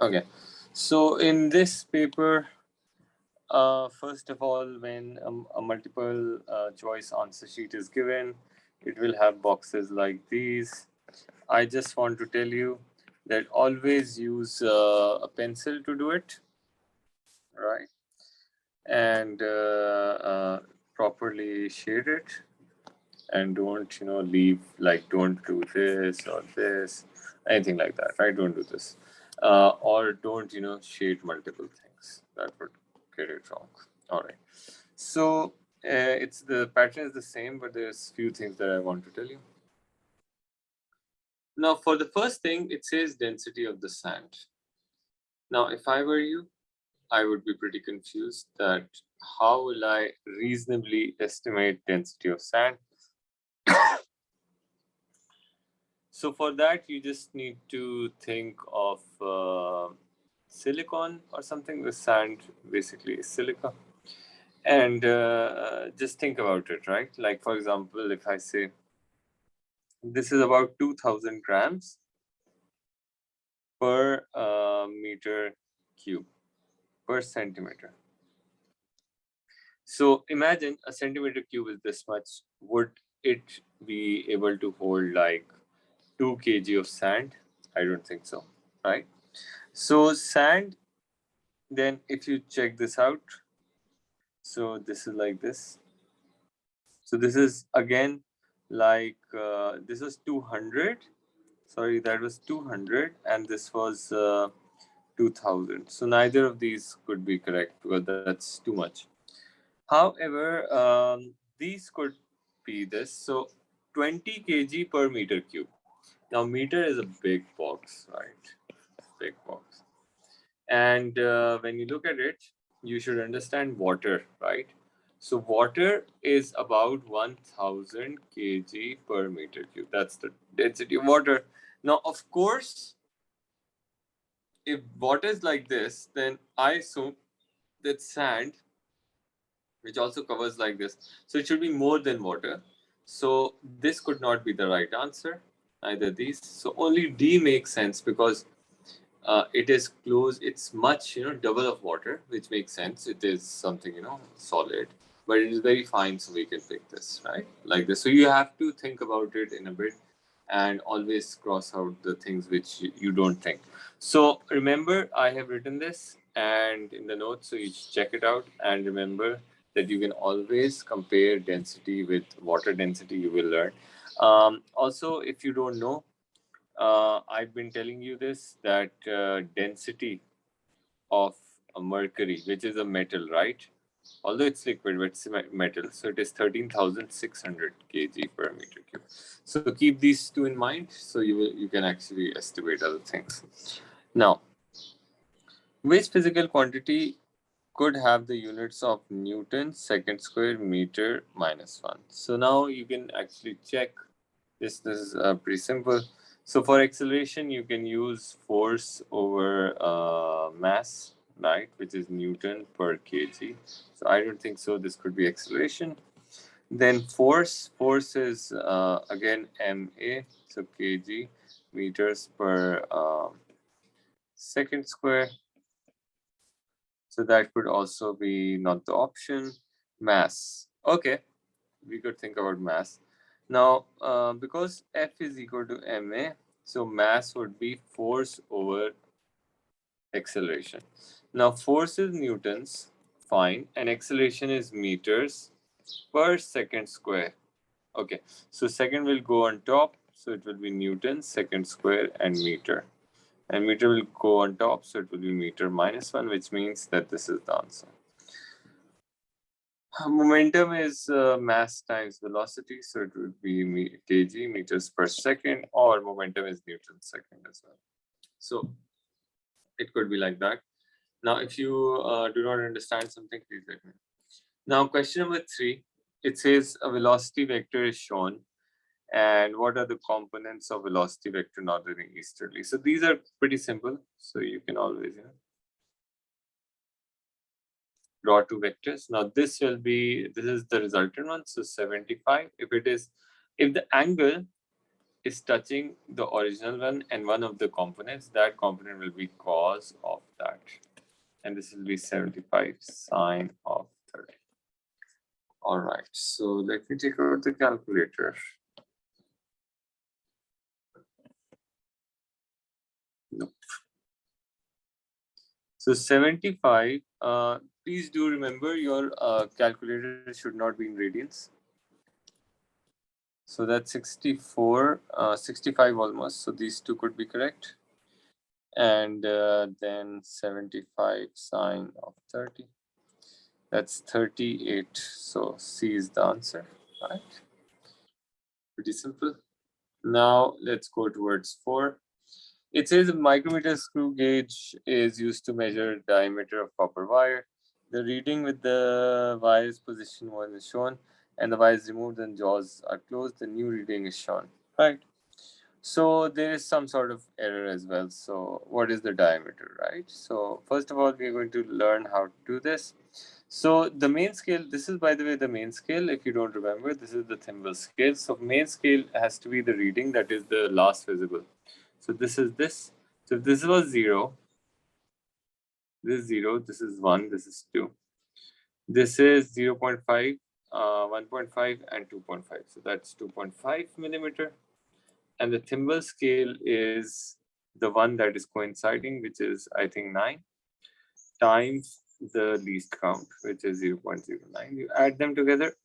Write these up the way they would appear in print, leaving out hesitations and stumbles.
Okay, so in this paper, first of all, when a multiple choice answer sheet is given, it will have boxes like these. I just want to tell you that always use a pencil to do it, right? And properly shade it, and don't leave, like don't do this or this, anything like that, right? Don't do this, or don't shade multiple things. That would get it wrong. All right. So it's the pattern is the same, but there's few things that I want to tell you. Now, for the first thing, it says density of the sand. Now, if I were you, I would be pretty confused that how will I reasonably estimate density of sand? So for that, you just need to think of silicon or something. The sand basically is silica. And just think about it, right? Like, for example, if I say this is about 2000 grams per meter cube per centimeter. So imagine a centimeter cube is this much. Would it be able to hold like 2 kg of sand? I don't think so, right? So sand, then if you check this out, so this is like this. So this is again like this was 200. Sorry, that was 200, and this was 2000. So neither of these could be correct because that's too much. However, these could be this. So 20 kg per meter cube. Now meter is a big box, right? Big box. And when you look at it, you should understand water, right? So water is about 1000 kg per meter cube. That's the density of water. Now, of course, if water is like this, then I assume that sand, which also covers like this, so it should be more than water. So this could not be the right answer, either these. So only D makes sense because it is close. It's much, double of water, which makes sense. It is something, solid, but it is very fine. So we can pick this, right? Like this. So you have to think about it in a bit and always cross out the things which you don't think. So remember, I have written this and in the notes, so you check it out and remember that you can always compare density with water density. You will learn. Also, if you don't know, I've been telling you this that density of a mercury, which is a metal, right? Although it's liquid, but it's metal, so it is 13,600 kg per meter cube. So keep these two in mind, so you can actually estimate other things. Now, which physical quantity could have the units of Newton second square meter minus 1? So now you can actually check this. This is pretty simple. So for acceleration, you can use force over mass, right, which is Newton per kg. So I don't think so. This could be acceleration. Then force is again ma, so kg meters per second square. So that could also be not the option. Mass. Okay, we could think about mass. Now, because F is equal to ma, so mass would be force over acceleration. Now, force is newtons, fine, and acceleration is meters per second square. Okay, so second will go on top, so it will be newton, second square, and meter. And meter will go on top, so it will be meter minus 1, which means that this is the answer. Momentum is mass times velocity, so it would be kg, meters per second, or momentum is Newton second as well. So it could be like that. Now, if you do not understand something, please let me know. Now, question number 3, it says a velocity vector is shown, and what are the components of velocity vector northerly easterly? So these are pretty simple, so you can always draw two vectors. Now this is the resultant one, so 75. If the angle is touching the original one and one of the components, that component will be cos of that. And this will be 75 sine of 30. All right, so let me take out the calculator. Nope. So 75, please do remember your calculator should not be in radians. So that's 64, 65 almost. So these two could be correct. And then 75 sine of 30. That's 38. So C is the answer, right? Pretty simple. Now let's go towards 4. It says a micrometer screw gauge is used to measure diameter of copper wire. The reading with the wire's position was shown, and the wire is removed and jaws are closed. The new reading is shown, right? So there is some sort of error as well. So what is the diameter, right? So first of all, we are going to learn how to do this. So the main scale, this is by the way the main scale. If you don't remember, this is the thimble scale. So main scale has to be the reading that is the last visible. So this is this. So if this was 0, this is 0, this is 1, this is 2. This is 0 0.5, 1.5 and 2.5. So that's 2.5 millimeter. And the thimble scale is the one that is coinciding, which is I think 9 times the least count, which is 0.09. You add them together.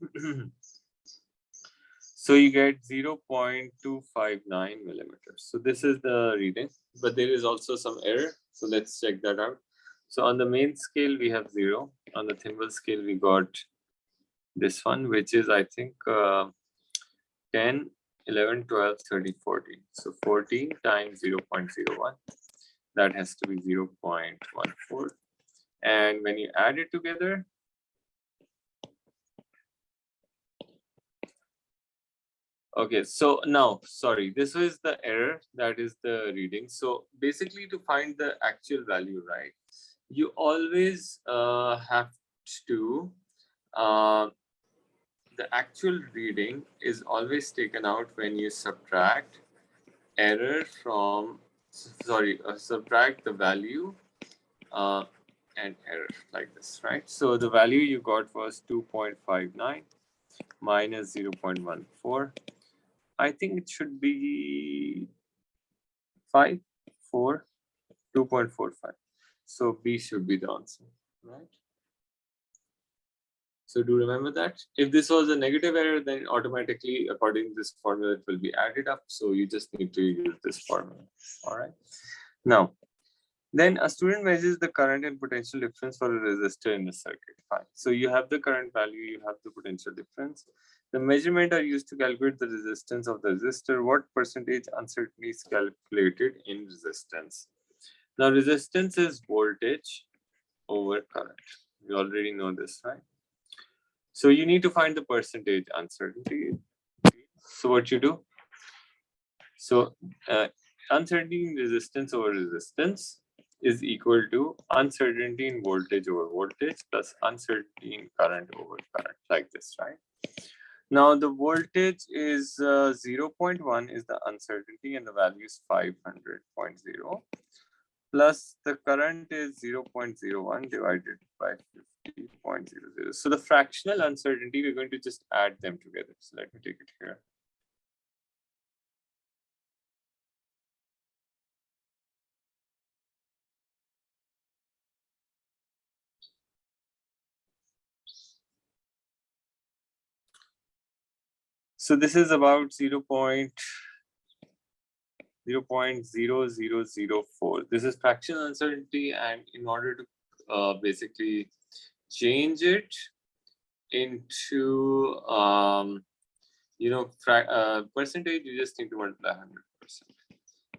So you get 0.259 millimeters. So this is the reading, but there is also some error. So let's check that out. So on the main scale, we have 0. On the thimble scale, we got this one, which is I think 10, 11, 12, 13, 14. So 14 times 0.01, that has to be 0.14. And when you add it together, okay, so now, sorry, this was the error, that is the reading. So basically to find the actual value, right, you always have to, the actual reading is always taken out when you subtract error from, subtract the value and error like this, right? So the value you got was 2.59 minus 0.14. I think it should be 5, 4, 2.45. So B should be the answer, right? So do remember that. If this was a negative error, then automatically, according to this formula, it will be added up. So you just need to use this formula. All right. Now, then a student measures the current and potential difference for a resistor in the circuit. Fine. So you have the current value, you have the potential difference. The measurement are used to calculate the resistance of the resistor. What percentage uncertainty is calculated in resistance? Now, resistance is voltage over current. We already know this, right? So you need to find the percentage uncertainty. So what you do? So uncertainty in resistance over resistance is equal to uncertainty in voltage over voltage plus uncertainty in current over current, like this, right? Now the voltage is 0.1 is the uncertainty and the value is 500.0 plus the current is 0.01 divided by 50.00. So the fractional uncertainty, we're going to just add them together. So let me take it here. So this is about 0.00004. This is fractional uncertainty, and in order to basically change it into percentage, you just need to multiply 100%.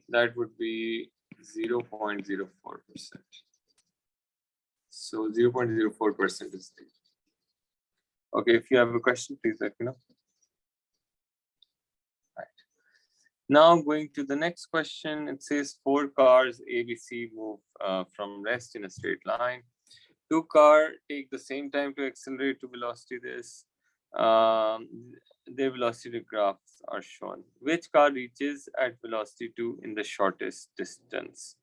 That would be 0.04%. So 0.04% is the. Okay, if you have a question, please let me know. Right. Now going to the next question, it says 4 cars ABC move from rest in a straight line. 2 cars take the same time to accelerate to velocity this. their velocity graphs are shown. Which car reaches at velocity 2 in the shortest distance?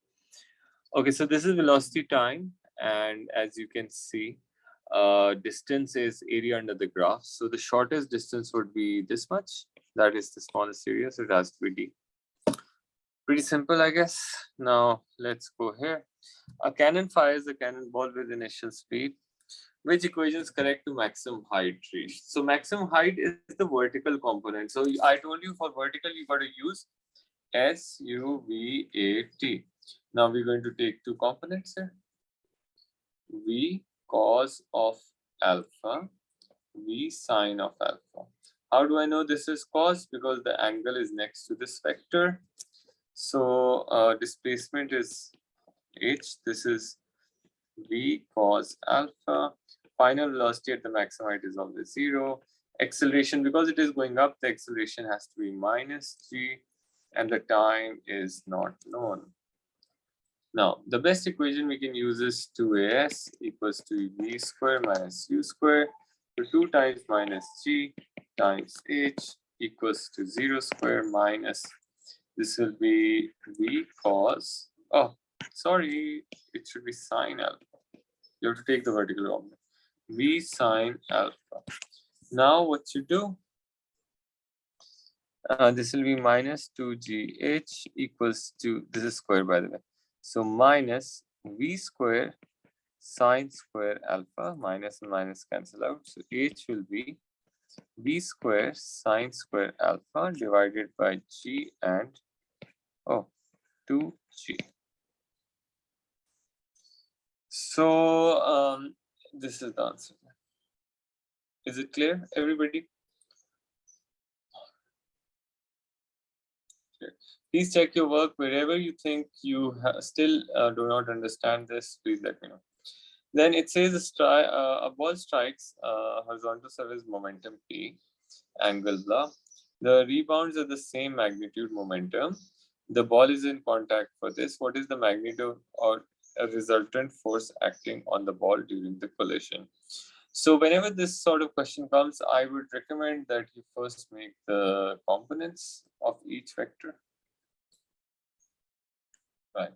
Okay, so this is velocity time, and as you can see, distance is area under the graph. So the shortest distance would be this much. That is the smallest area, so it has to be d. Pretty simple, I guess. Now let's go here. A cannon fires a cannonball with initial speed. Which equation is correct to maximum height reached? So maximum height is the vertical component. So I told you for vertical, you got to use SUVAT. Now we're going to take two components here. V cos of alpha, V sine of alpha. How do I know this is cos? Because the angle is next to this vector. So displacement is h. This is V cos alpha. Final velocity at the maximum height is always 0. Acceleration, because it is going up, the acceleration has to be minus g, and the time is not known. Now, the best equation we can use is 2as equals to v square minus u square. So 2 times minus g times h equals to 0 square minus, this will be v cos, oh, sorry, it should be sine alpha. You have to take the vertical component. V sine alpha. Now what you do? This will be minus 2gh equals to, this is square by the way. So minus v square sine square alpha, minus and minus cancel out. So h will be v square sine square alpha divided by g and, oh, 2g. So this is the answer. Is it clear, everybody? Please check your work wherever you think you still do not understand this. Please let me know. Then it says a ball strikes horizontal surface momentum p, angle blah. The rebounds are the same magnitude momentum. The ball is in contact for this. What is the magnitude or a resultant force acting on the ball during the collision? So whenever this sort of question comes, I would recommend that you first make the components of each vector. Right.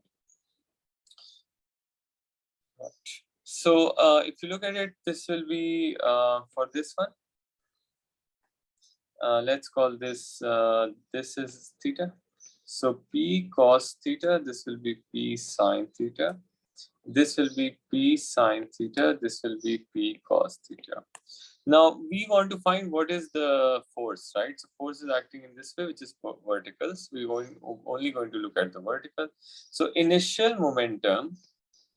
So if you look at it, this will be for this one. Let's call this, this is theta. So P cos theta, this will be P sine theta. This will be P sine theta. This will be P cos theta. Now we want to find what is the force, right? So force is acting in this way, which is vertical. So we're only going to look at the vertical. So initial momentum,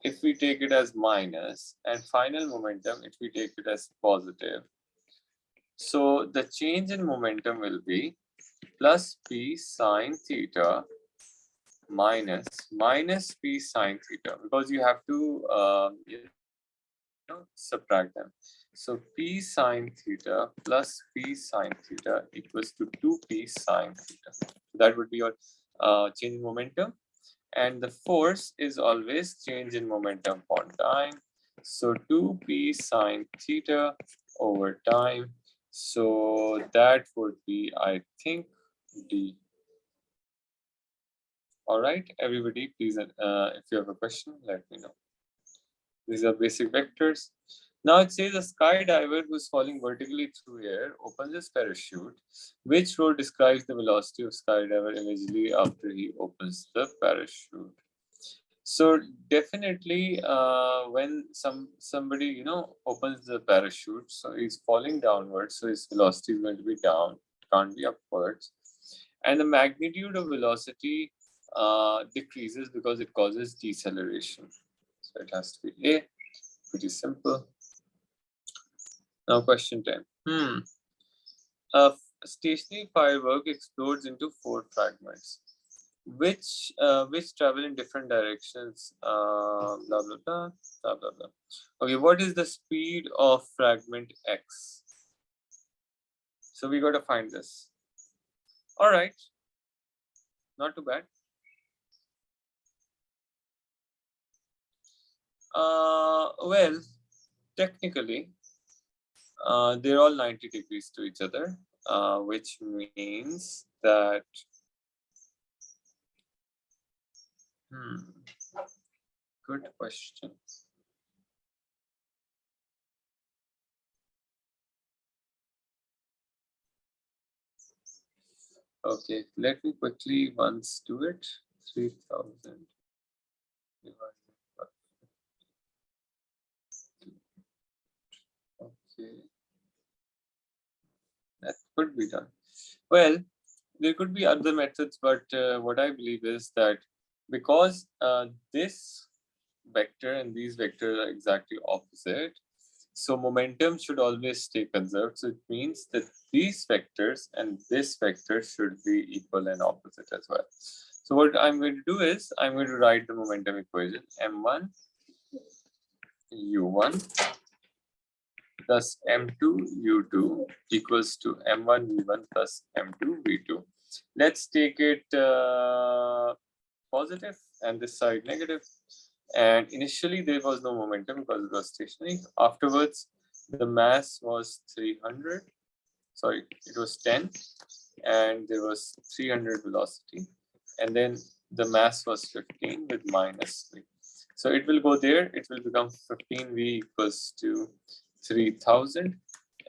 if we take it as minus, and final momentum, if we take it as positive. So the change in momentum will be plus P sine theta minus P sine theta, because you have to subtract them. So P sine theta plus P sine theta equals to 2P sine theta. That would be your change in momentum. And the force is always change in momentum upon time. So 2P sine theta over time. So that would be, I think, D. All right, everybody, please, if you have a question, let me know. These are basic vectors. Now it says a skydiver who's falling vertically through air opens his parachute. Which row describes the velocity of skydiver immediately after he opens the parachute? So definitely, when somebody opens the parachute, so he's falling downwards, so his velocity is going to be down, can't be upwards, and the magnitude of velocity decreases because it causes deceleration. So it has to be A. Pretty simple. Now question 10. A stationary firework explodes into 4 fragments, which travel in different directions. Blah blah blah blah blah blah. Okay, what is the speed of fragment X? So we got to find this. All right, not too bad. Well, technically, they're all 90 degrees to each other, which means that good question. Okay, let me quickly once do it. 3000 divided by 50. Okay, that could be done. Well, there could be other methods, but what I believe is that because this vector and these vectors are exactly opposite, so momentum should always stay conserved. So it means that these vectors and this vector should be equal and opposite as well. So what I'm going to do is I'm going to write the momentum equation m1 u1 plus m2 u2 equals to m1 v1 plus m2 v2. Let's take it positive and this side negative. And initially there was no momentum because it was stationary. Afterwards, the mass was 300. Sorry, it was 10, and there was 300 velocity. And then the mass was 15 with minus 3. So it will go there. It will become 15 V equals to 3000,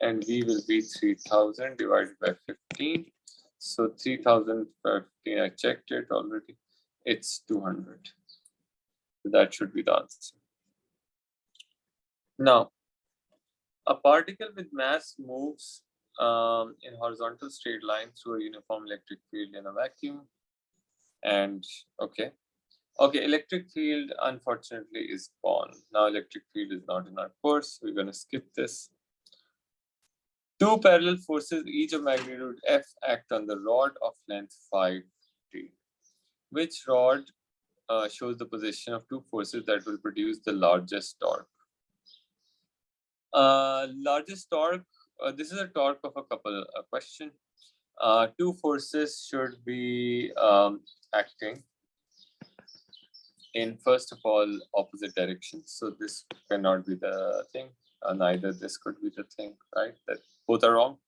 and V will be 3000 divided by 15. So 3000 by 15, I checked it already. It's 200. So that should be the answer. Now, a particle with mass moves in horizontal straight line through a uniform electric field in a vacuum. And okay, electric field unfortunately is gone. Now electric field is not in our course. We're going to skip this. Two parallel forces, each of magnitude F, act on the rod of length 5t. Which rod shows the position of two forces that will produce the largest torque? Largest torque, this is a torque of a couple question. Two forces should be acting in, first of all, opposite directions. So this cannot be the thing. Neither this could be the thing, right? That both are wrong.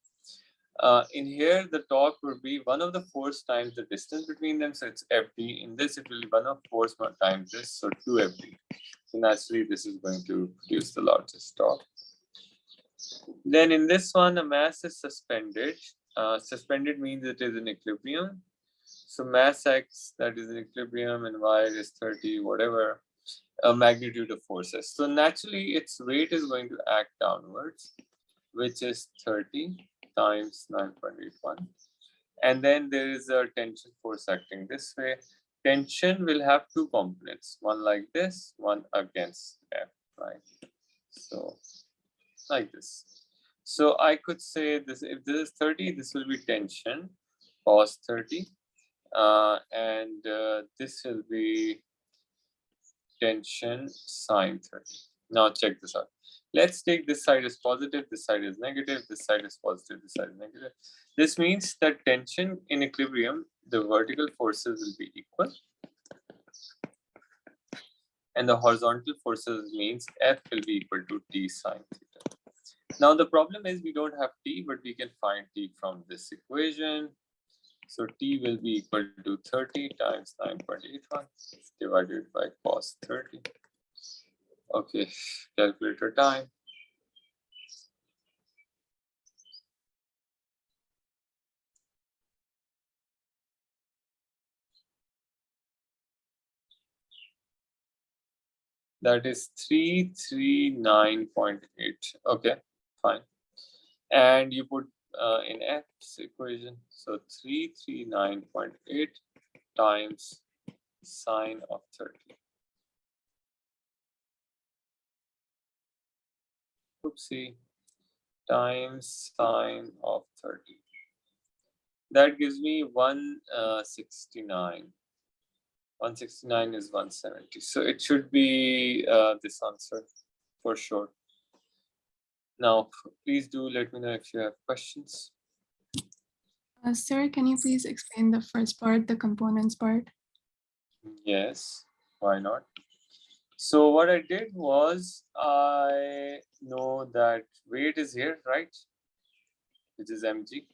In here, the torque would be one of the force times the distance between them. So it's Fd. In this, it will be one of force times this. So 2Fd. So naturally, this is going to produce the largest torque. Then in this one, a mass is suspended. Suspended means it is in equilibrium. So mass x, that is in equilibrium, and y is 30, whatever, a magnitude of forces. So naturally, its weight is going to act downwards, which is 30 times 9.81. And then there is a tension force acting this way. Tension will have two components, one like this, one against F, right? So like this. So I could say this, if this is 30, this will be tension, cos 30. And this will be tension sine 30. Now check this out. Let's take this side is positive, this side is negative, this side is positive, this side is negative. This means that tension in equilibrium, the vertical forces will be equal. And the horizontal forces means F will be equal to T sine theta. Now the problem is we don't have T, but we can find T from this equation. So T will be equal to 30 times 9.81 divided by cos 30. Okay, calculator time. That is 339.8. Okay, fine. And you put in F's equation. So 339.8 times sine of 30. Oopsie. Times sine of 30. That gives me 169. 169 is 170. So it should be this answer for sure. Now, please do let me know if you have questions. Sir, can you please explain the first part, the components part? Yes, why not? So what I did was I know that weight is here, right? Which is mg.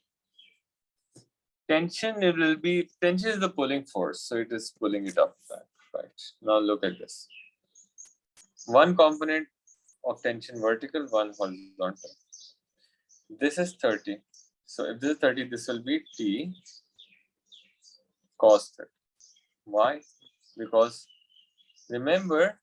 Tension, it will be, tension is the pulling force, so it is pulling it up back, right? Now look at this. One component of tension vertical, one horizontal. This is 30. So if this is 30, this will be T cos 30. Why? Because remember,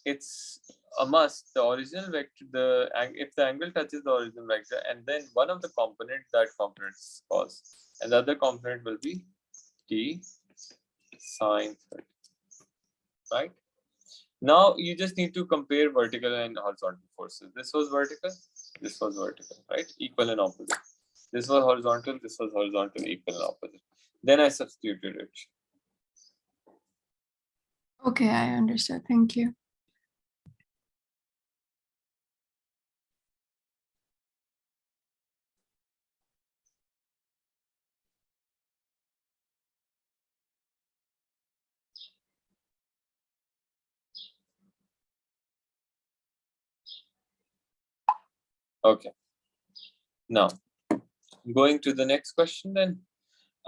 it's a must. The original vector, if the angle touches the original vector, and then one of the component, that component is cos, and the other component will be T sine 30. Right? Now you just need to compare vertical and horizontal forces. This was vertical, this was vertical, right? Equal and opposite. This was horizontal, this was horizontal, equal and opposite. Then I substituted it. Okay, I understood. Thank you. Okay. Now, going to the next question then.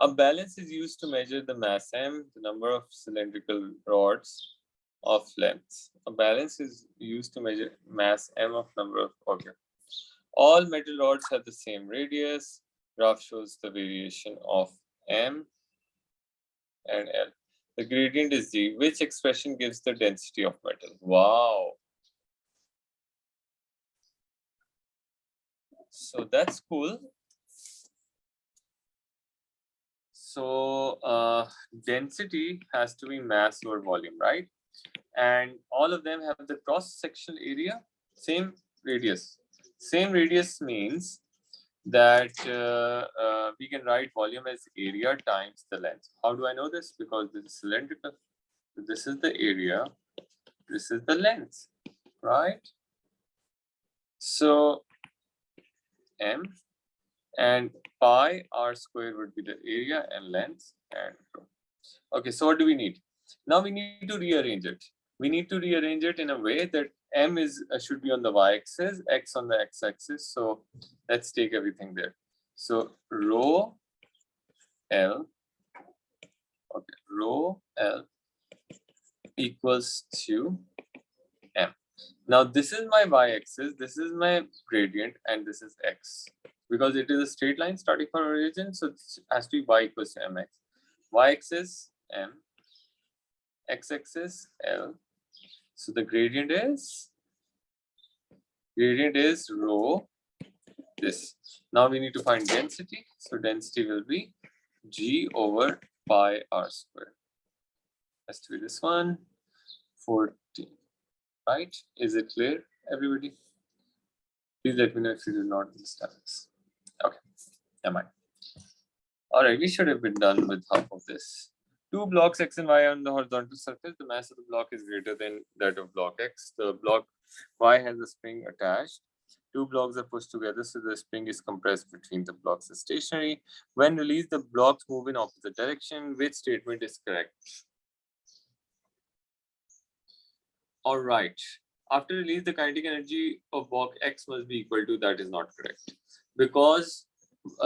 A balance is used to measure the mass m, the number of cylindrical rods of length. A balance is used to measure mass m of number of, okay. All metal rods have the same radius. Graph shows the variation of m and L. The gradient is G. Which expression gives the density of metal? Wow. So that's cool. So density has to be mass over volume, right? And all of them have the cross-sectional area, same radius. Same radius means that we can write volume as area times the length. How do I know this? Because this is cylindrical. This is the area, this is the length, right? So m and pi r square would be the area and length and rho. Okay, so what do we need? Now we need to rearrange it. We need to rearrange it in a way that m is should be on the y-axis, x on the x-axis. So let's take everything there. So rho L, okay, rho L equals to m. Now this is my y-axis, this is my gradient, and this is x. Because it is a straight line starting from origin, so it has to be y equals to mx. Y-axis m, x-axis L. So the gradient is rho this. Now we need to find density. So density will be G over pi r square. Has to be this one, 14. Right? Is it clear, everybody? Please let me know if you do not understand this. Okay, never mind. All right, we should have been done with half of this. Two blocks x and y on the horizontal surface. The mass of the block is greater than that of block x. The block y has a spring attached. Two blocks are pushed together, so the spring is compressed between the blocks is stationary. When released, the blocks move in opposite direction. Which statement is correct? All right. After release, the kinetic energy of block X must be equal to, that is not correct. Because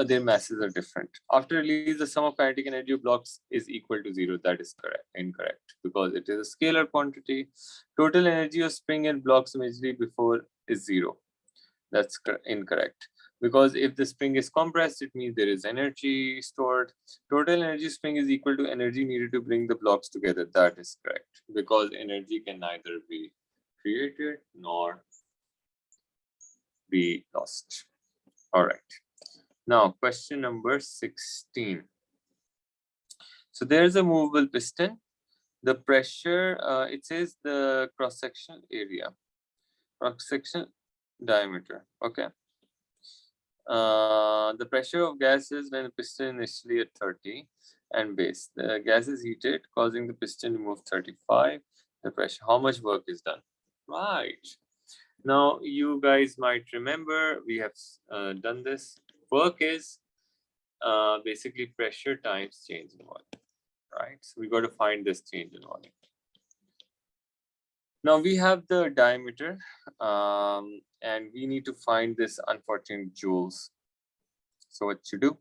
their masses are different. After release, the sum of kinetic energy of blocks is equal to 0. That is correct, incorrect, because it is a scalar quantity. Total energy of spring and blocks immediately before is 0. That's incorrect. Because if the spring is compressed, it means there is energy stored. Total energy spring is equal to energy needed to bring the blocks together. That is correct. Because energy can neither be created nor be lost. All right. Now, question number 16. So there's a movable piston. The pressure, it says the cross-section area, cross-section diameter. Okay. The pressure of gas is when the piston initially at 30 and base. The gas is heated, causing the piston to move 35. The pressure, how much work is done? Right. Now, you guys might remember we have done this. Work is basically pressure times change in volume, right? So we got to find this change in volume. Now we have the diameter, and we need to find this unfortunate joules. So what you do?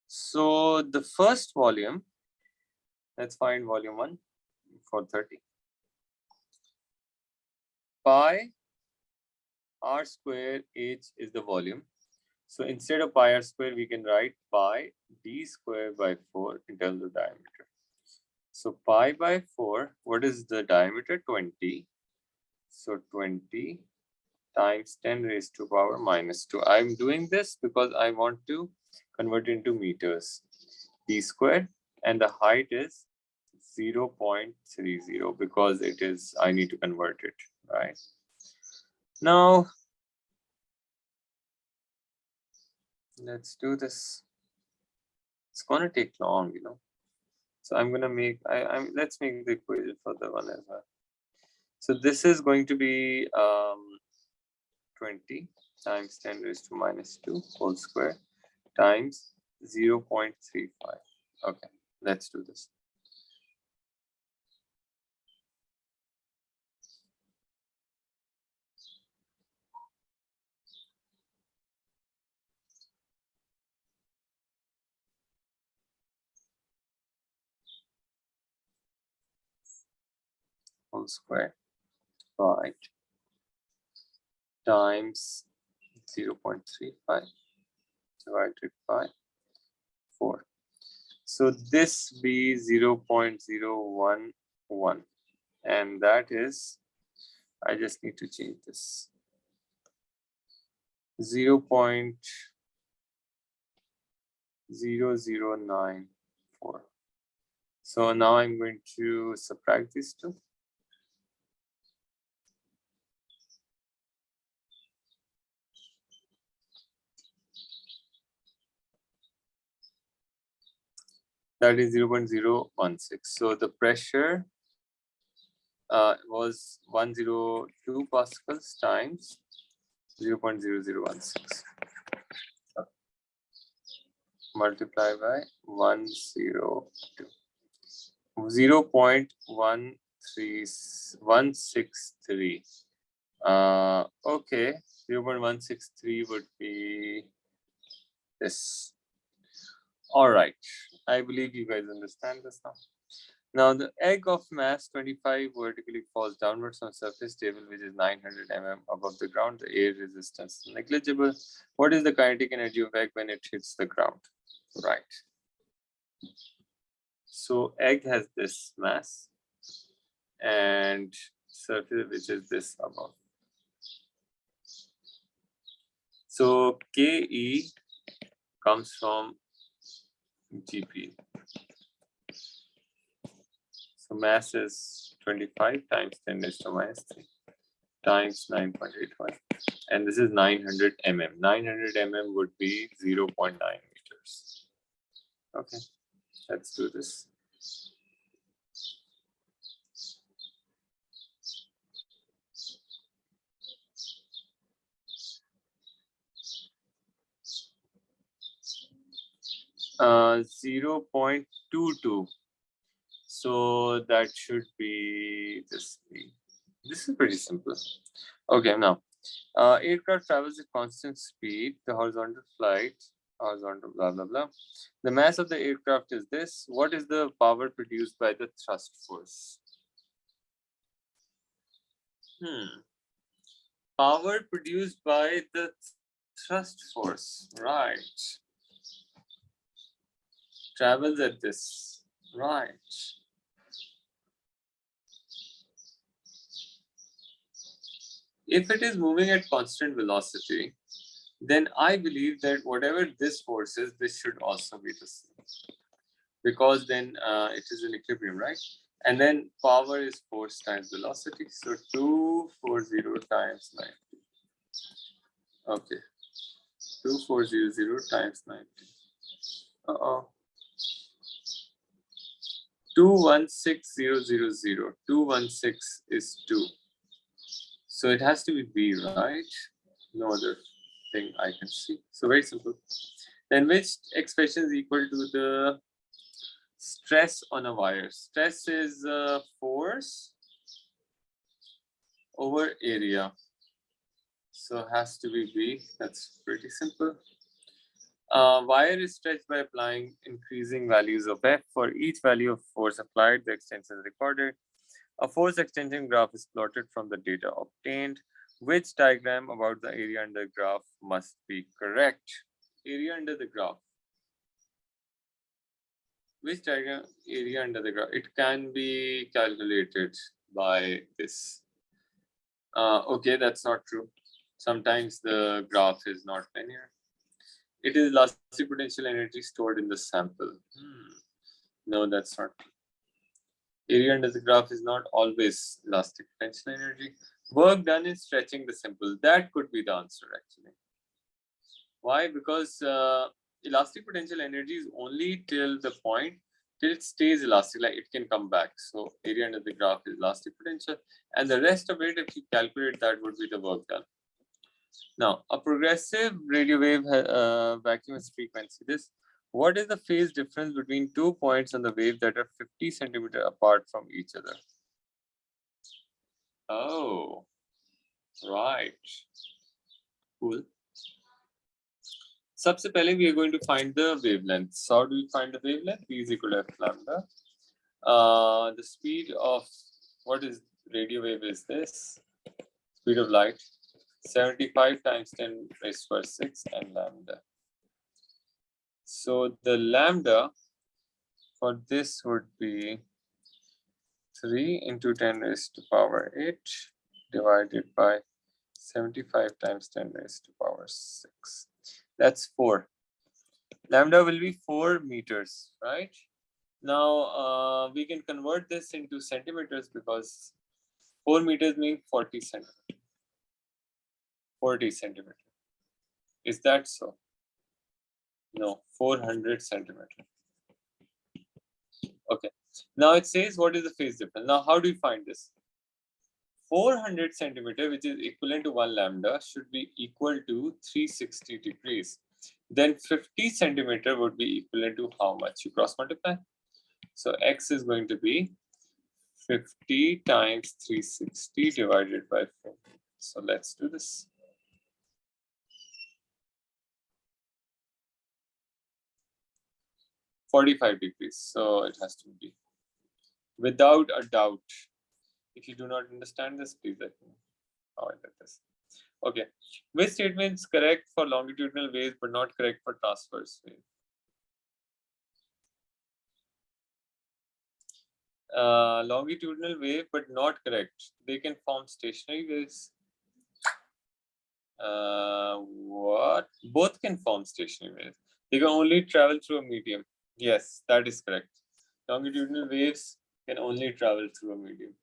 So the first volume, let's find volume 1 for 30. Pi r square h is the volume. So instead of pi r square, we can write pi d square by 4 in terms of diameter. So pi by 4, what is the diameter? 20. So 20 times 10 raised to power minus 2. I'm doing this because I want to convert into meters. D square, and the height is 0.30 because it is, I need to convert it, right? Now, let's do this. It's gonna take long, you know. So I'm gonna make, let's make the equation for the one as well. So this is going to be 20 times 10 raised to minus 2 whole square times 0.35. Okay, let's do this. Whole square, right, times 0.35 divided by 4. So this be 0.011, and that is, I just need to change this, 0.0094. So now I'm going to subtract these two. That is 0.016. So the pressure was 102 pascals times 0.0016. Multiply by 102. 0.163. Okay, 0.163 would be this. All right, I believe you guys understand this now. Now the egg of mass 25 vertically falls downwards on surface table which is 900 mm above the ground. The air resistance is negligible. What is the kinetic energy of egg when it hits the ground? Right. So egg has this mass and surface which is this above. So Ke comes from Gp. So mass is 25 times 10 raised to minus 3 times 9.81. And this is 900 mm. 900 mm would be 0.9 meters. Okay, let's do this. Uh, 0.22. So that should be this. This is pretty simple. Okay, now aircraft travels at constant speed. The horizontal flight, horizontal blah blah blah. The mass of the aircraft is this. What is the power produced by the thrust force? Power produced by the thrust force, right? Travels at this, right? If it is moving at constant velocity, then I believe that whatever this force is, this should also be the same. Because then it is in equilibrium, right? And then power is force times velocity. So 240 times 90. Okay. 2400 times 90. Uh-oh. 216000. 216 is 2. So it has to be B, right? No other thing I can see. So very simple. Then which expression is equal to the stress on a wire. Stress is force over area. So has to be B. That's pretty simple. Wire is stretched by applying increasing values of F. For each value of force applied, the extension is recorded. A force extension graph is plotted from the data obtained. Which diagram about the area under the graph must be correct? Area under the graph. Which diagram area under the graph? It can be calculated by this. Okay, that's not true. Sometimes the graph is not linear. It is elastic potential energy stored in the sample. No, that's not true. Area under the graph is not always elastic potential energy. Work done in stretching the sample. That could be the answer actually. Why? Because elastic potential energy is only till the point till it stays elastic, like it can come back. So area under the graph is elastic potential, and the rest of it, if you calculate that, would be the work done. Now, a progressive radio wave vacuum is frequency. What is the phase difference between 2 points on the wave that are 50 centimeter apart from each other? Oh, right. Cool. सबसे पहले we are going to find the wavelength. So how do we find the wavelength? V is equal to f lambda. The speed of what is radio wave is this? Speed of light, 75 times 10 raised to 6 and lambda. So the lambda for this would be 3 into 10 raised to power 8 divided by 75 times 10 raised to power 6. That's 4. Lambda will be 4 meters, right? Now we can convert this into centimeters because 4 meters means 40 centimeters. 40 centimeters. Is that so? No, 400 centimeters. Okay. Now it says what is the phase difference. Now how do you find this? 400 centimeter, which is equivalent to 1 lambda, should be equal to 360 degrees. Then 50 centimeter would be equivalent to how much? You cross multiply. So x is going to be 50 times 360 divided by 4. So let's do this. $45 degrees. So it has to be without a doubt. If you do not understand this, please let me know how I did this. Okay. Which statement is correct for longitudinal waves but not correct for transverse waves? Longitudinal wave but not correct. They can form stationary waves. What? Both can form stationary waves. They can only travel through a medium. Yes, that is correct. Longitudinal waves can only travel through a medium.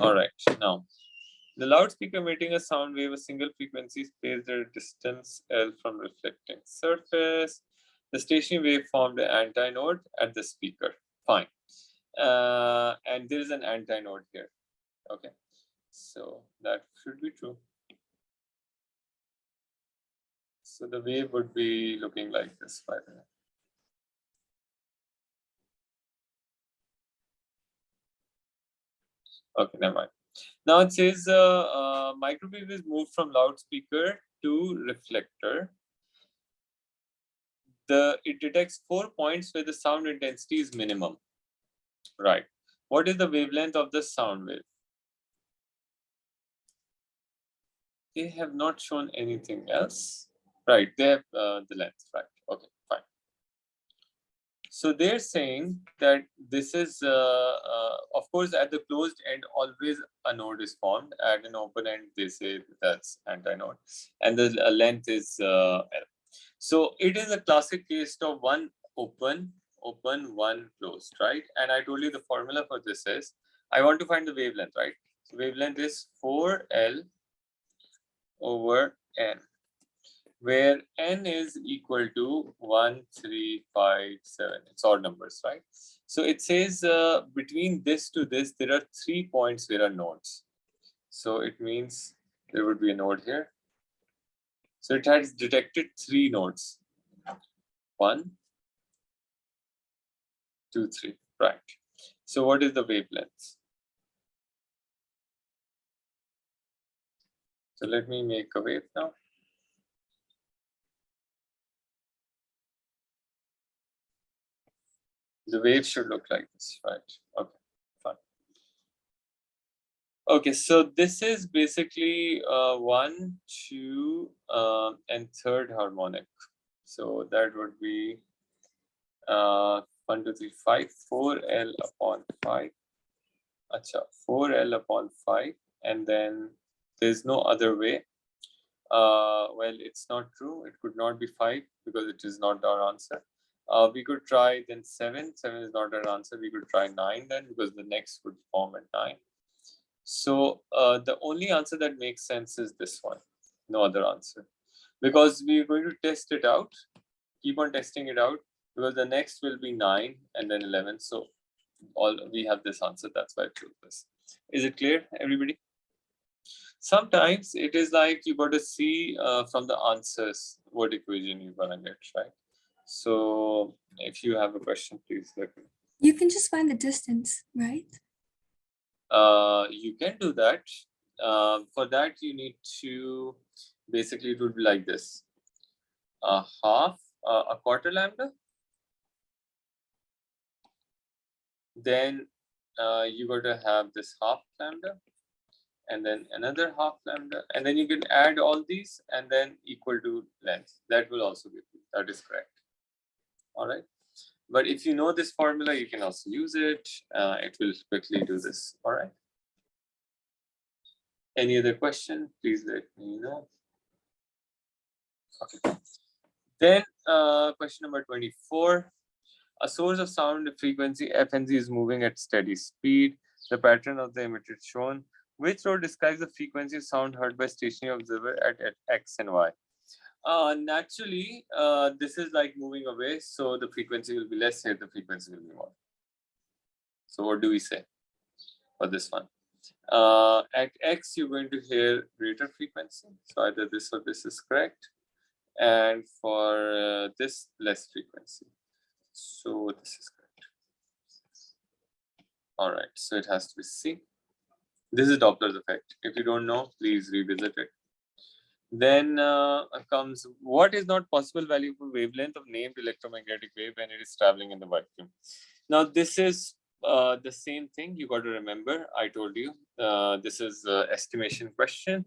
All right, now the loudspeaker emitting a sound wave, a single frequency spaced at a distance L from reflecting surface. The stationary wave formed an antinode at the speaker. Fine. And there is an antinode here. Okay. So that should be true. So the wave would be looking like this, by the way. Okay, never mind. Now it says microwave is moved from loudspeaker to reflector. It detects 4 points where the sound intensity is minimum. Right. What is the wavelength of the sound wave? They have not shown anything else. Right, they have the length, right? Okay, fine. So they're saying that this is, of course, at the closed end, always a node is formed. At an open end, they say that's antinode, and the length is L. So it is a classic case of one open, one closed, right? And I told you the formula for this is, I want to find the wavelength, right? So wavelength is 4L over N, where N is equal to 1, 3, 5, 7. It's odd numbers, right? So it says between this to this, there are 3 points where are nodes. So it means there would be a node here. So it has detected 3 nodes. 1, 2, 3. Right. So what is the wavelength? So let me make a wave now. The wave should look like this, right? Okay, fine. Okay, so this is basically 1, 2, and third harmonic. So that would be 1, 2, 3, 5, 4L upon 5. Acha, 4L upon 5, and then there's no other way. Well, it's not true. It could not be 5 because it is not our answer. We could try then 7. 7 is not our answer. We could try 9 then because the next would form at 9. So the only answer that makes sense is this one. No other answer. Because we're going to test it out, keep on testing it out, because the next will be 9 and then 11. So all we have this answer. That's why I chose this. Is it clear, everybody? Sometimes it is like you got to see from the answers what equation you're gonna get, right? So if you have a question, please let me. You can just find the distance, right? You can do that. For that, you need to basically it would be like this: a quarter lambda. Then you got to have this half lambda, and then another half lambda, and then you can add all these and then equal to length. That will also give you. That is correct. All right. But if you know this formula, you can also use it. It will quickly do this. All right. Any other question? Please let me know. Okay. Then question number 24. A source of sound frequency fnz is moving at steady speed. The pattern of the emitter is shown. Which row describes the frequency of sound heard by stationary observer at x and y? Naturally, this is like moving away, so the frequency will be less here, the frequency will be more. So what do we say for this one? At x, you're going to hear greater frequency. So either this or this is correct. And for this, less frequency. So this is correct. All right, so it has to be C. This is Doppler's effect. If you don't know, please revisit it. Then comes what is not possible value for wavelength of named electromagnetic wave when it is traveling in the vacuum. Now this is the same thing you got to remember. I told you this is estimation question.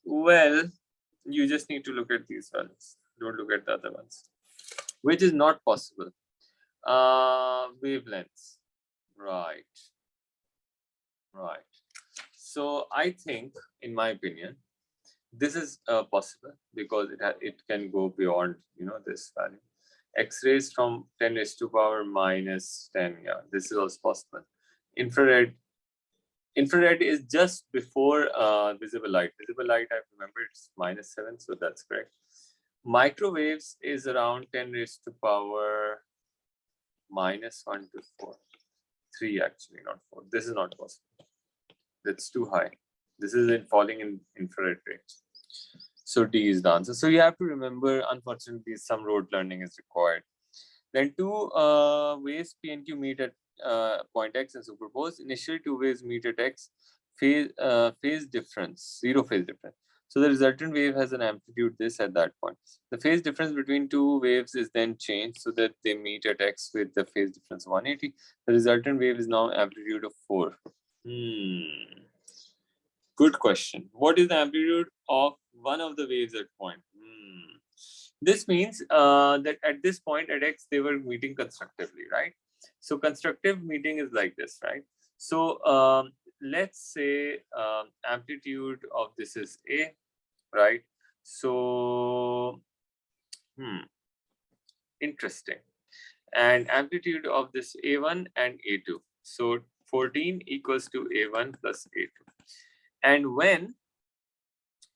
Well, you just need to look at these values. Don't look at the other ones. Which is not possible. Wavelengths. Right. Right. So I think, in my opinion, this is possible because it can go beyond this value. X-rays from 10 raised to power minus 10. Yeah, this is also possible. Infrared is just before visible light. Visible light, I remember it's -7, so that's correct. Microwaves is around 10 raised to power -1 to 4. 3 actually, not 4. This is not possible. That's too high. This is in falling in infrared range. So D is the answer. So you have to remember, unfortunately, some road learning is required. Then two waves P and Q meet at point X and superpose. Initially, two waves meet at X, phase difference, 0 phase difference. So the resultant wave has an amplitude this at that point. The phase difference between two waves is then changed so that they meet at X with the phase difference 180. The resultant wave is now amplitude of 4. Good question. What is the amplitude of one of the waves at point? This means that at this point at X, they were meeting constructively, right? So constructive meeting is like this, right? So let's say amplitude of this is A, right? So, interesting. And amplitude of this A1 and A2. So 14 equals to A1 plus A2. And when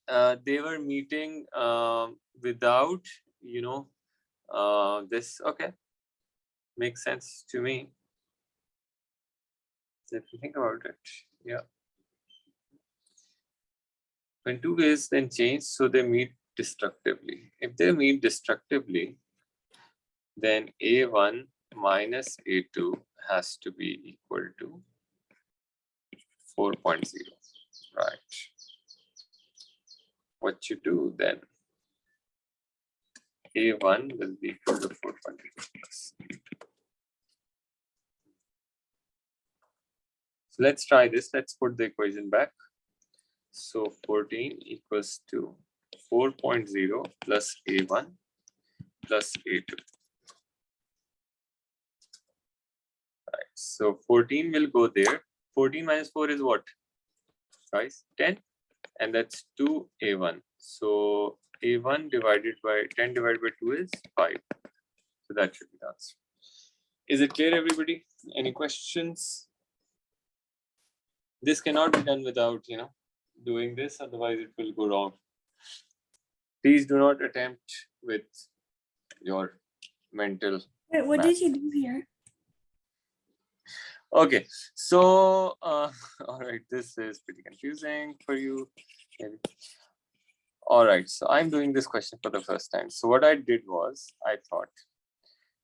they were meeting without, this, okay, makes sense to me. So if you think about it, yeah. When two waves then change, so they meet destructively. If they meet destructively, then A1 minus A2 has to be equal to 4.0, right? What you do then, A1 will be equal to 4.0 plus A2. So let's try this. Let's put the equation back. So 14 equals to 4.0 plus A1 plus A2. Right. So 14 will go there. 14 minus 4 is what? Guys, 10. And that's 2A1. So A1 divided by 10 divided by 2 is 5. So that should be the answer. Is it clear, everybody? Any questions? This cannot be done without, doing this, otherwise it will go wrong. Please do not attempt with your mental. Wait, what did you do here? Okay, so all right, this is pretty confusing for you. Maybe. All right, so I'm doing this question for the first time. So what I did was I thought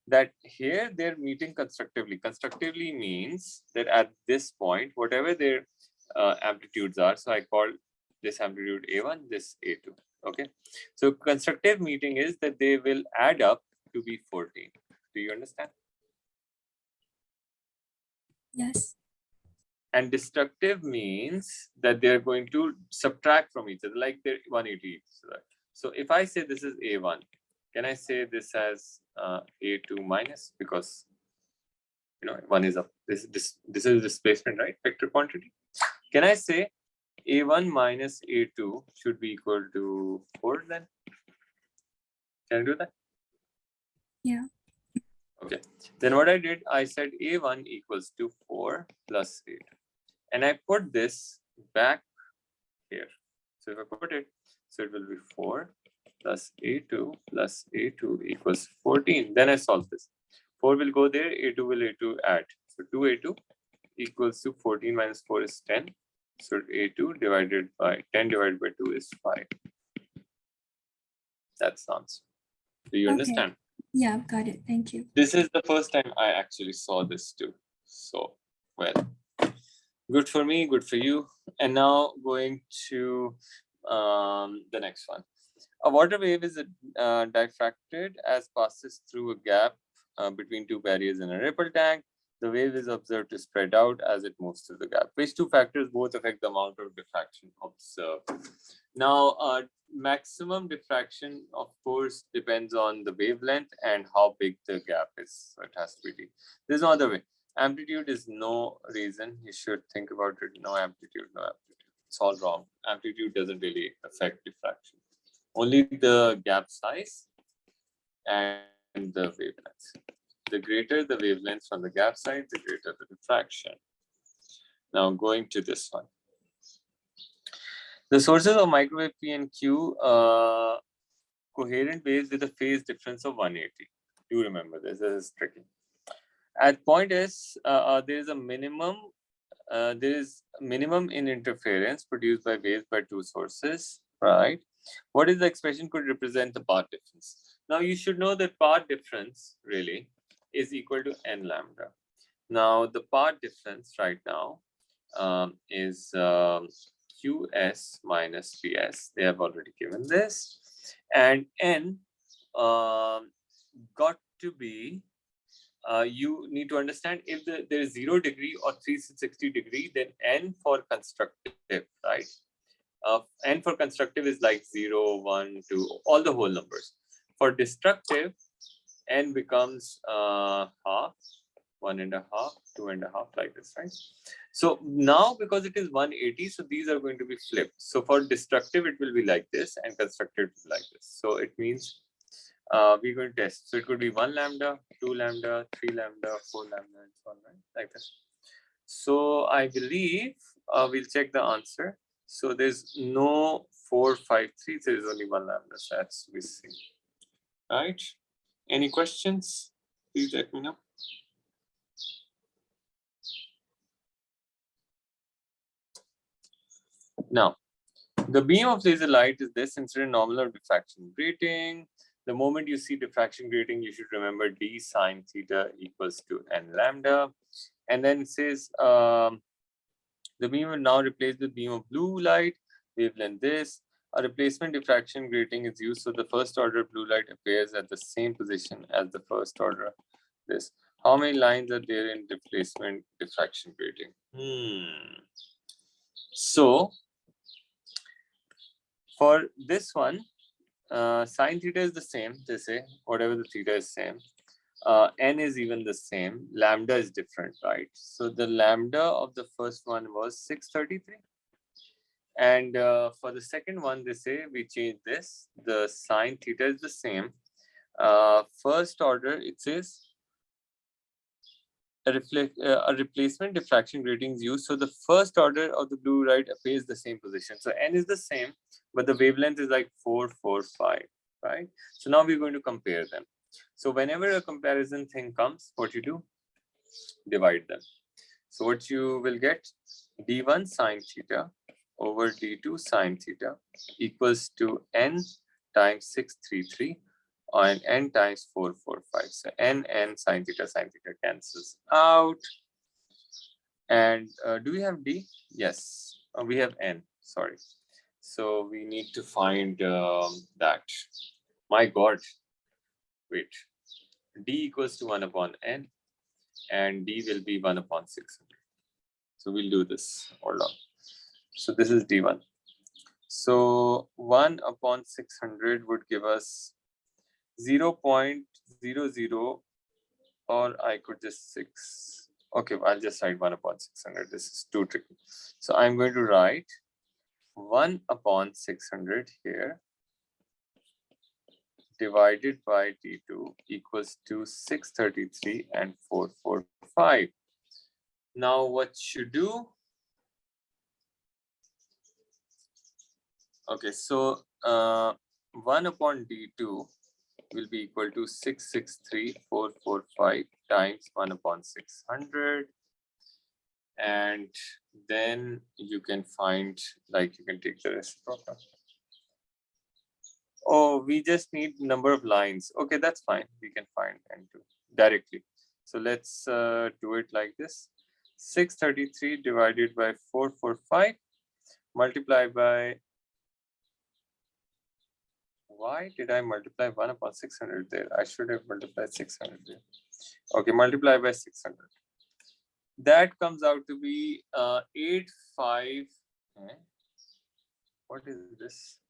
that here they're meeting constructively. Constructively means that at this point, whatever their amplitudes are, so I call this amplitude A1, this A2. Okay, so constructive meeting is that they will add up to be 14. Do you understand? Yes. And destructive means that they're going to subtract from each other, like they're 180 each other. So if I say this is A1, can I say this as A2 minus? Because one is up. This is displacement, right? Vector quantity. Can I say A1 minus A2 should be equal to 4 then? Can I do that? Yeah. Okay. Then what I did, I said A1 equals to 4 plus 8. And I put this back here. So if I put it, so it will be 4 plus A2 equals 14. Then I solve this. 4 will go there, A2 will A2 add. So 2A2 equals to 14 minus 4 is 10. So A2 divided by 10 divided by 2 is 5. That's the answer. Do you understand? Yeah, got it. Thank you. This is the first time I actually saw this too. So, well, good for me, good for you. And now going to the next one. A water wave is diffracted as passes through a gap between two barriers in a ripple tank. The wave is observed to spread out as it moves through the gap. Which two factors both affect the amount of diffraction observed? Now, maximum diffraction, of course, depends on the wavelength and how big the gap is. So it has to be deep. There's no other way. Amplitude is no reason. You should think about it. No amplitude, no amplitude. It's all wrong. Amplitude doesn't really affect diffraction. Only the gap size and the wavelength. The greater the wavelength from the gap size, the greater the diffraction. Now going to this one. The sources of microwave P and Q coherent waves with a phase difference of 180. Do remember this. This is tricky. At point S, there is a minimum. There is minimum in interference produced by waves by two sources, right? What is the expression could represent the path difference? Now you should know that path difference really is equal to n lambda. Now the path difference right now is QS minus PS. They have already given this, and n got to be. You need to understand if there is 0 degree or 360 degree, then n for constructive, right? N for constructive is like 0, 1, 2, all the whole numbers. For destructive, n becomes half, 1.5, 2.5, like this, right? So now because it is 180, so these are going to be flipped. So for destructive, it will be like this, and constructive like this. So it means we're going to test. So it could be 1 lambda, 2 lambda, 3 lambda, 4 lambda, and so on, right? Like this. So I believe we'll check the answer. So there's no 4, 5, 3. There is only 1 lambda. So that's we see. Right? Any questions? Please let me know. Now, The beam of laser light is this incident normal or diffraction grating. The moment you see diffraction grating, you should remember d sine theta equals to n lambda. And then it says the beam will now replace the beam of blue light, wavelength this. A replacement diffraction grating is used so the first order blue light appears at the same position as the first order this. How many lines are there in replacement diffraction grating? So for this one, sine theta is the same, they say, whatever the theta is same. N is even the same, lambda is different, right? So the lambda of the first one was 633. And for the second one, they say we change this, the sine theta is the same. First order, it says a replacement diffraction grating is used. So the first order of the blue light appears the same position. So N is the same, but the wavelength is like 445, right? So now we're going to compare them. So whenever a comparison thing comes, what you do? Divide them. So what you will get, d1 sine theta over d2 sine theta equals to n times 633 and n times 445. So n sine theta cancels out. And do we have d? Yes, we have n, sorry. So we need to find that. My God, wait. D equals to 1 upon n and d will be 1 upon 600. So we'll do this, hold on. So this is d1. So 1 upon 600 would give us 0.00, or I could just 6. Okay, I'll just write 1 upon 600. This is too tricky. So I'm going to write 1 upon 600 here divided by d2 equals to 633 and 445. Now what you do? Okay, so 1 upon d2 will be equal to 663,445 times 1 upon 600. And then you can find, like you can take the reciprocal. Oh, we just need number of lines. Okay, that's fine. We can find n2 directly. So let's do it like this. 633 divided by 445 multiplied by, why did I multiply 1 upon 600 there? I should have multiplied 600 there. Okay, multiply by 600. That comes out to be 85. What is this?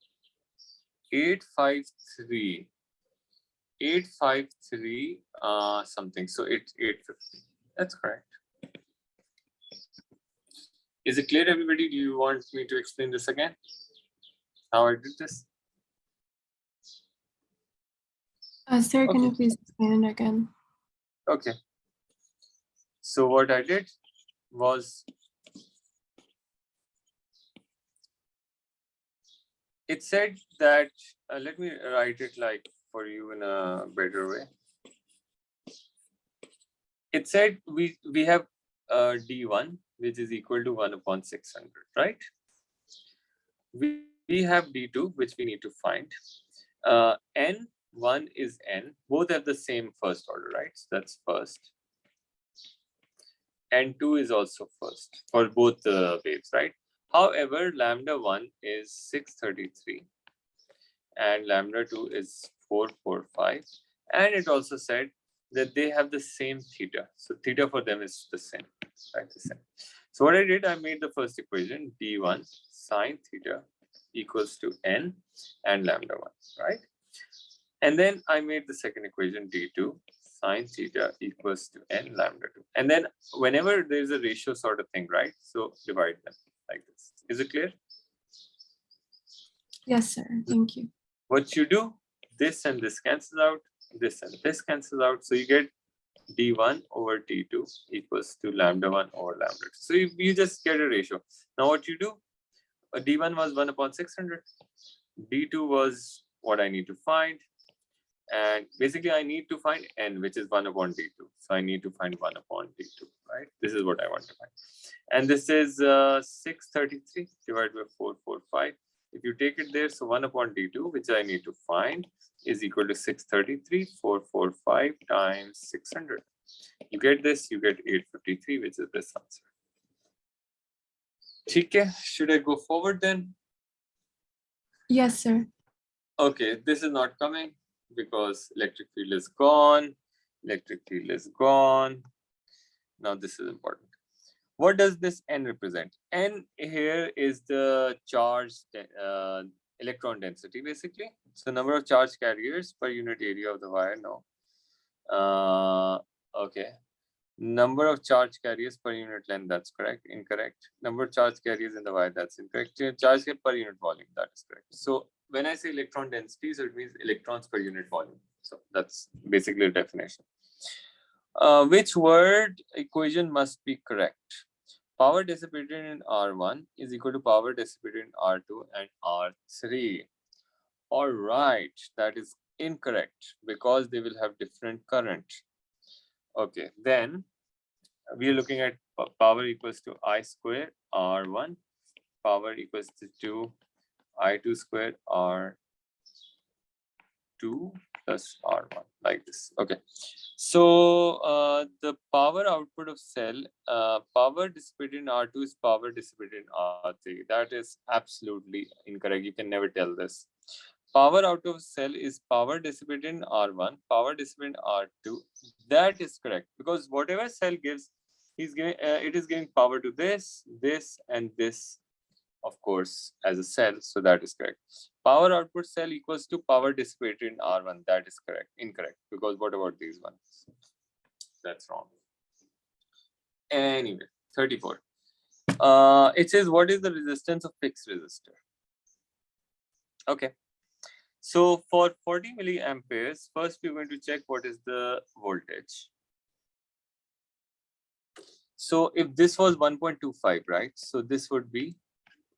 853. 853 something. So it's 850. That's correct. Is it clear, everybody? Do you want me to explain this again? How I did this? Sir, can you please explain it again? Okay. So what I did was, it said that, let me write it like for you in a better way. It said we have D1, which is equal to 1 upon 600, right? We have D2, which we need to find. N1 is N. Both have the same first order, right? So that's first. N2 is also first for both the waves, right? However, lambda 1 is 633 and lambda 2 is 445. And it also said that they have the same theta. So theta for them is the same, right? The same. So what I did, I made the first equation, d1 sine theta equals to n and lambda 1, right? And then I made the second equation, d2 sine theta equals to n lambda 2. And then whenever there's a ratio sort of thing, right? So divide them like this. Is it clear? Yes, sir. Thank you. What you do, this and this cancels out, this and this cancels out. So you get d1 over d2 equals to lambda 1 over lambda 2. So you just get a ratio. Now what you do, d1 was 1 upon 600. d2 was what I need to find. And basically I need to find n, which is 1 upon d2. So I need to find 1 upon d2, right? This is what I want to find. And this is 633 divided by 445. If you take it there, so 1 upon d2, which I need to find, is equal to 633,445 times 600. You get this, you get 853, which is this answer. Okay, should I go forward then? Yes, sir. Okay, this is not coming because electric field is gone. Electric field is gone. Now this is important. What does this N represent? N here is the charge electron density, basically. So number of charge carriers per unit area of the wire. No. Okay. Number of charge carriers per unit length. That's correct. Incorrect. Number of charge carriers in the wire. That's incorrect. Charge per unit volume. That is correct. So when I say electron density, so it means electrons per unit volume. So that's basically the definition. Which word equation must be correct? Power dissipated in R1 is equal to power dissipated in R2 and R3. All right, that is incorrect because they will have different current. Okay, then we are looking at power equals to I square R1, power equals to I2 square R2 plus R1, like this. Okay, so the power output of cell, power dissipated in R2 is power dissipated in R3. That is absolutely incorrect. You can never tell this. Power out of cell is power dissipated in R1, power dissipated in R2. That is correct because whatever cell gives, he's giving it is giving power to this, this, and this, of course, as a cell. So that is correct. Power output cell equals to power dissipated in R1. That is correct. Incorrect because what about these ones? That's wrong. Anyway, 34. It says what is the resistance of fixed resistor? Okay. So for 40 milliamperes, first we're going to check what is the voltage. So if this was 1.25, right? So this would be,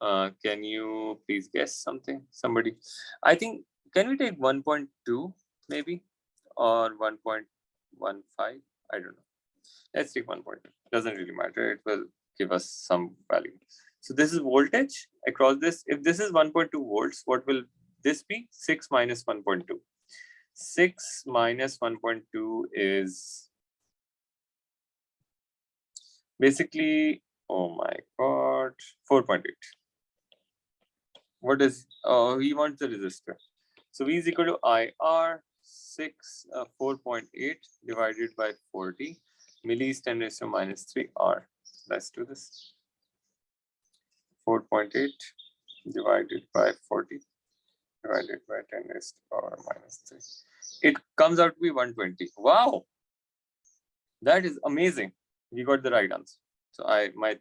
can you please guess something? Somebody, I think, can we take 1.2 maybe or 1.15? I don't know. Let's take 1.2. Doesn't really matter. It will give us some value. So this is voltage across this. If this is 1.2 volts, what will this be? 6 minus 1.2. 6 minus 1.2 is basically, oh my God, 4.8. What is, we want the resistor. So V is equal to IR 4.8 divided by 40. Milli is 10 raised to minus 3 R. Let's do this. 4.8 divided by 40 divided by 10 raised to power minus 3. It comes out to be 120. Wow, that is amazing. We got the right answer. So my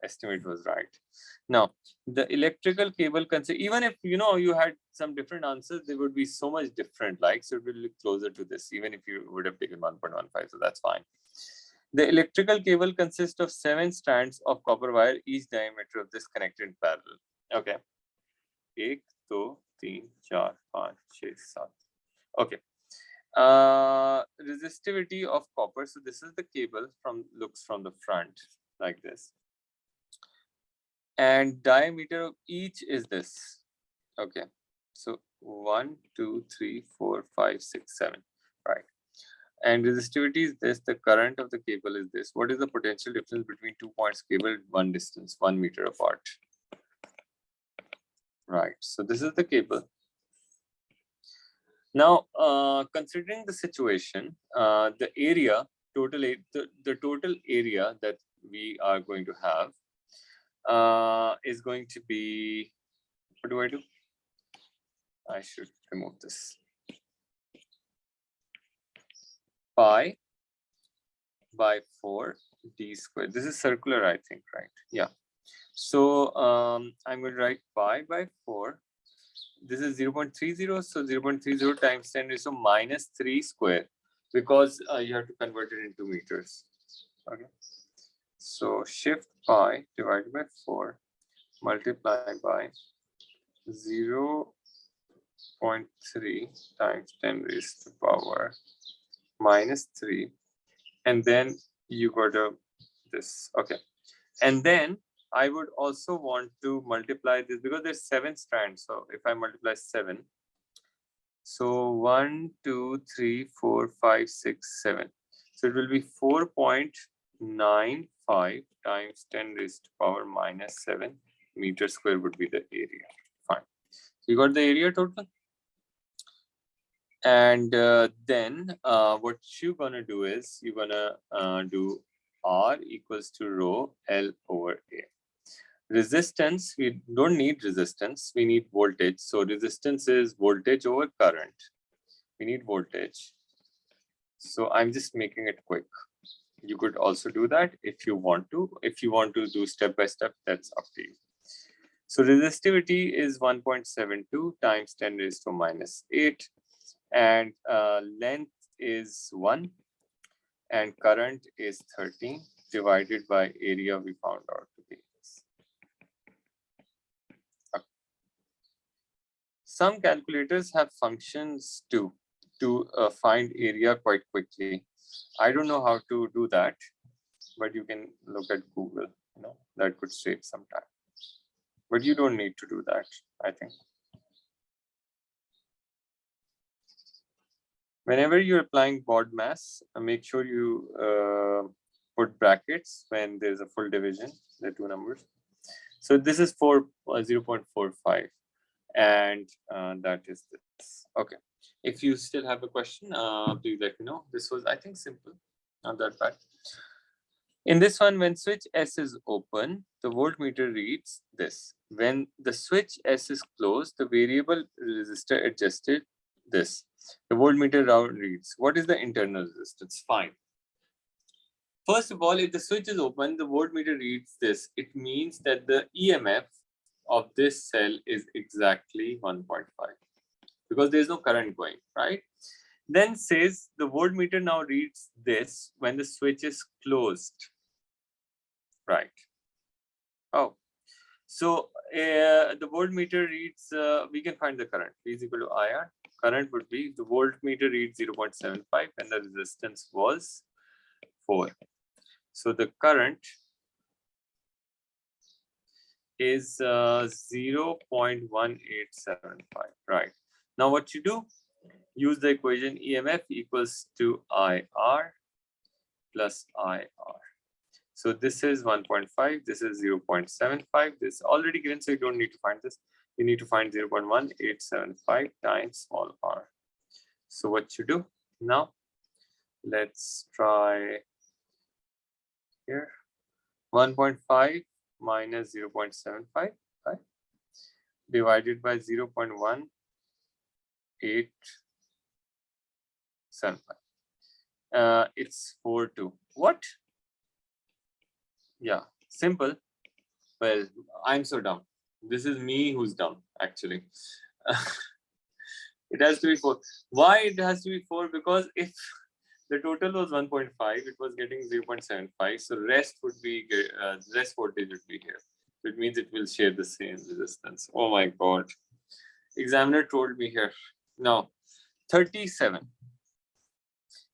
estimate was right. Now the electrical cable concept, even if you had some different answers, they would be so much different. Like, so it will look closer to this, even if you would have taken 1.15. So that's fine. The electrical cable consists of 7 strands of copper wire, each diameter of this connected in parallel. Okay. 1, 2, 3, 4, 5, 6, 7. Okay. Resistivity of copper. So this is the cable looks from the front like this. And diameter of each is this. Okay. So 1, 2, 3, 4, 5, 6, 7. Right. And resistivity is this. The current of the cable is this. What is the potential difference between 2 points cabled one distance, 1 meter apart? Right. So this is the cable. Now, considering the situation, the area the total area that we are going to have is going to be, what do I do? I should remove this. Pi by 4 d squared. This is circular, I think, right? Yeah. So I'm going to write pi by 4. This is 0.30. So 0.30 times 10 raised to minus 3 square, because you have to convert it into meters. Okay. So shift pi divided by 4 multiply by 0.3 times 10 raised to power minus 3, and then you got this. Okay, and then I would also want to multiply this because there's 7 strands. So if I multiply 7, so 1, 2, 3, 4, 5, 6, 7. So it will be 4.95 times 10 raised to power minus 7 meter square would be the area. Fine. So you got the area total. And then what you're gonna do is you're gonna do R equals to rho L over A. Resistance, we don't need resistance, we need voltage. So resistance is voltage over current. We need voltage. So I'm just making it quick. You could also do that if you want to. If you want to do step by step, that's up to you. So resistivity is 1.72 times 10 raised to minus 8. And length is 1. And current is 13 divided by area we found out to be. Some calculators have functions to find area quite quickly. I don't know how to do that, but you can look at Google. That could save some time. But you don't need to do that, I think. Whenever you're applying BOD-mass, make sure you put brackets when there's a full division, the two numbers. So this is 0.45. And that is this. Okay. If you still have a question, please let me know. This was, I think, simple, not that bad. In this one, when switch S is open, the voltmeter reads this. When the switch S is closed, the variable resistor adjusted this. The voltmeter reads. What is the internal resistance? Fine. First of all, if the switch is open, the voltmeter reads this. It means that the EMF of this cell is exactly 1.5 because there's no current going, right? Then says the voltmeter now reads this when the switch is closed, right? Oh, so the voltmeter reads, we can find the current. V is equal to IR. Current would be, the voltmeter reads 0.75 and the resistance was 4. So the current is 0.1875, right? Now what you do, use the equation EMF equals to IR plus IR. So this is 1.5, this is 0.75, this is already given, so you don't need to find this. You need to find 0.1875 times small r. So what you do now, let's try here, 1.5 minus 0.75, right? Divided by 0.1875. It's 4.2. What? Yeah, simple. Well, I'm so dumb. This is me who's dumb, actually. It has to be 4. Why it has to be 4? Because if the total was 1.5, it was getting 0.75. So rest would be rest voltage would be here. It means it will share the same resistance. Oh my God. Examiner told me here. Now, 37.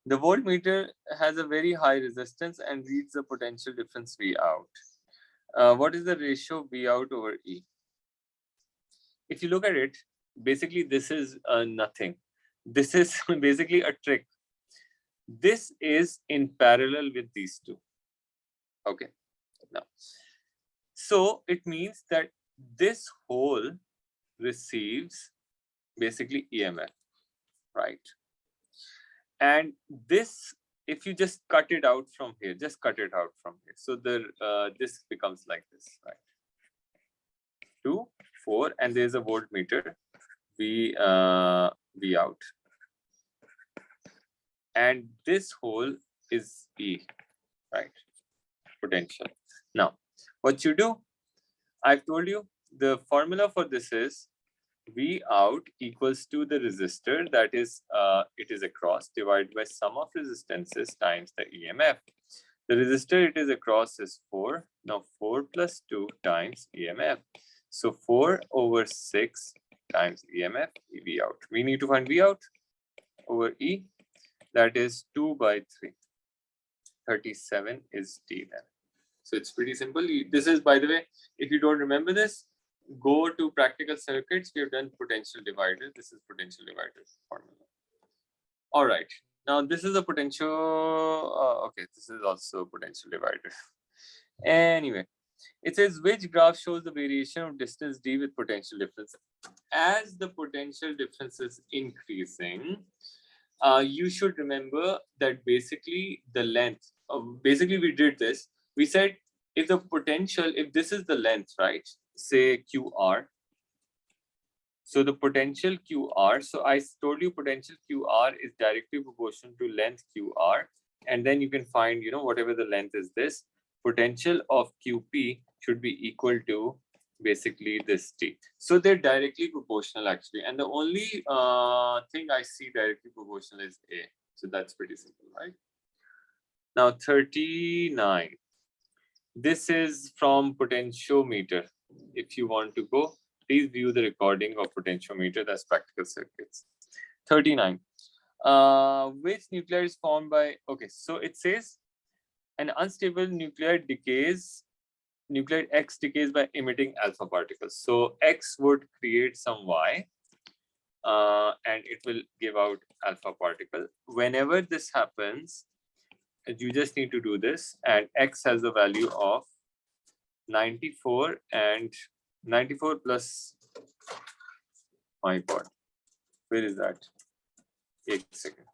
The voltmeter has a very high resistance and reads the potential difference V out. What is the ratio V out over E? If you look at it, basically this is nothing. This is basically a trick. This is in parallel with these two. Okay. Now, so it means that this hole receives basically EMF, right? And this, if you just cut it out from here, just cut it out from here. So the this becomes like this, right? 2, 4, and there's a voltmeter, V out. And this hole is E, right? Potential. Now, what you do, I've told you, the formula for this is V out equals to the resistor, that is, it is across, divided by sum of resistances times the EMF. The resistor it is across is 4. Now 4 plus 2 times EMF. So 4 over 6 times EMF, V out. We need to find V out over E. That is 2 by 3. 37 is D then. So it's pretty simple. This is, by the way, if you don't remember this, go to practical circuits. We have done potential divider. This is potential divider formula. All right. Now this is a potential. Okay, this is also potential divider. Anyway, it says which graph shows the variation of distance d with potential difference. As the potential difference is increasing, you should remember that basically the length. Basically, we did this. We said if the potential, if this is the length, right? Say QR. So the potential QR. So I told you potential QR is directly proportional to length QR, and then you can find, whatever the length is this. Potential of QP should be equal to basically this T. So they're directly proportional actually. And the only thing I see directly proportional is A. So that's pretty simple, right? Now 39. This is from potentiometer. If you want to go, please view the recording of potentiometer, that's practical circuits. 39. Which nuclei is formed by, okay, so it says an unstable nuclide X decays by emitting alpha particles. So X would create some Y and it will give out alpha particle. Whenever this happens, you just need to do this, and X has a value of 94 and 94 plus, my God, where is that? 8 seconds.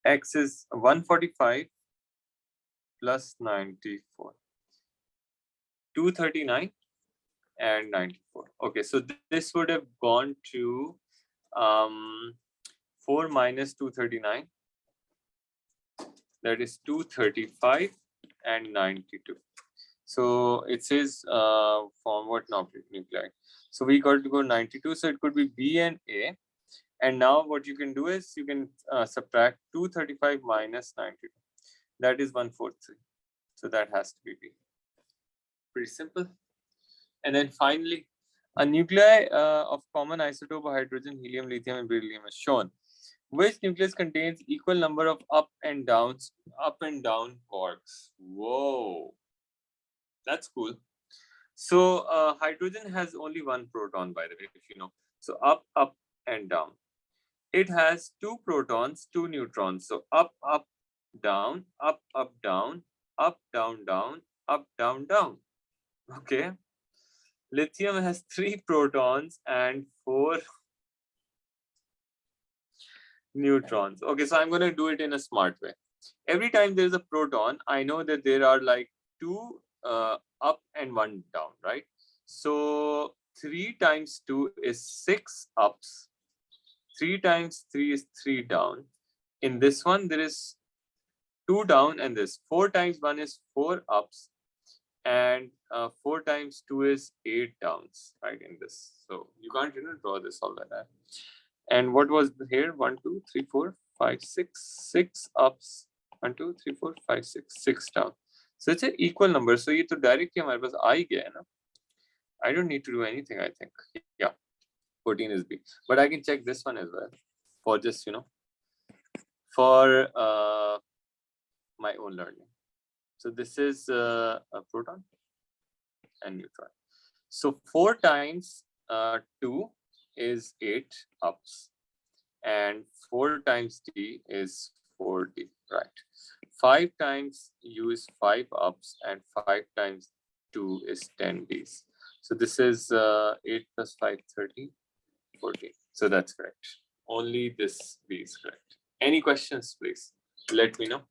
X is 145 plus 94, 239 and 94. Okay, so this would have gone to 4 minus 239. That is 235 and 92. So it says form what nuclei. So we got to go 92. So it could be B and A. And now what you can do is you can subtract 235 minus 92. That is 143. So that has to be B. Pretty simple. And then finally, a nuclei of common isotope of hydrogen, helium, lithium, and beryllium is shown. Which nucleus contains equal number of up and down quarks? Whoa, that's cool. So hydrogen has only one proton, by the way, if you know. So up, and down. It has 2 protons, 2 neutrons. So up, down, down, up, down, down, up, down, down. Okay. Lithium has 3 protons and 4 neutrons. Okay, so I'm going to do it in a smart way. Every time there's a proton, I know that there are like 2 up and 1 down, right? So 3 times 2 is 6 ups. 3 times 3 is 3 down. In this one, there is 2 down, and this 4 times 1 is 4 ups, and 4 times 2 is 8 downs, right? In this, so you can't draw this all like that. And what was here? 1, 2, 3, 4, 5, 6, 6 ups. 1, 2, 3, 4, 5, 6, 6 down. So it's an equal number. So ये तो directly हमारे पास आ ही गया है ना. I don't need to do anything, I think. Yeah, 14 is B. But I can check this one as well for just, for my own learning. So this is a proton and neutron. So 4 times 2 is 8 ups, and 4 times D is 4D, right? 5 times U is 5 ups, and 5 times 2 is 10 Ds. So this is 8 plus 5, 30, 14. So that's correct. Only this B is correct. Any questions, please? Let me know.